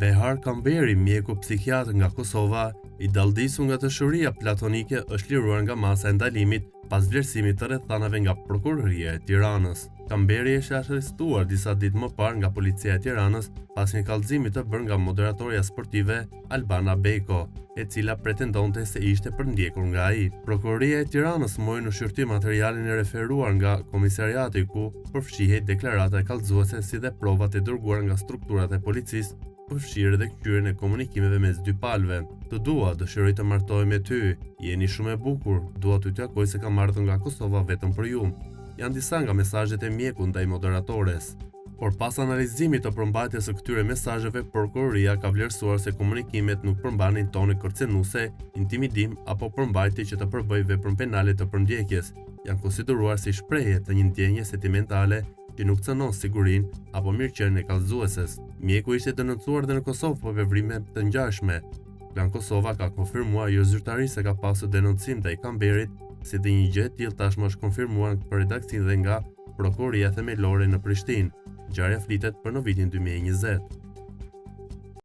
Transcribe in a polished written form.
Behar Kamberi, mjeku psikiatër nga Kosova, i dalldisu nga dashuria platonike, është liruar nga masa e ndalimit pas vlerësimit të rrethanave nga Prokuroria e Tiranës. Kamberi është arrestuar disa ditë më parë nga policia e Tiranës pas një kallëzimi të bërë nga moderatorja sportive Albana Beko, e cila pretendonte se ishte përndjekur nga ai. Prokuroria e Tiranës mori në shqyrtim materialin e referuar nga komisariati ku përfshihej deklarata e kallëzuese si dhe provat e dërguara nga strukturat e policisë, përfshirë dhe kthyrjen e komunikimeve mes dy palëve. Të dua, dëshiroj të martohem me ty, jeni shumë e bukur, dua t'ju takoj se kam ardhur nga Kosova vetëm për ju. Janë disa nga mesazhet e mjekut ndaj moderatores. Por pas analizimit të përmbajtjes së këtyre mesazheve, prokuroria ka vlerësuar se komunikimet nuk përmbanin tone kërcenuese, intimidim apo përmbajtje që të përbëjë veprën penale të përndjekjes. Janë konsideruar si shprehje të një ndjenje sentimentale që nuk cënon sigurinë apo mirëqenien e kallëzueses. Mjeku ishte denoncuar dhe në Kosovë për veprime të ngjashme. Klan Kosova ka konfirmuar jo zyrtarisht se ka pasur denoncim ndaj Kamberit, si dhe një gjë e tillë tashmë është konfirmuar për redaksin dhe nga Prokuroria Themelore në Prishtinë. Ngjarja flitet për në vitin 2020.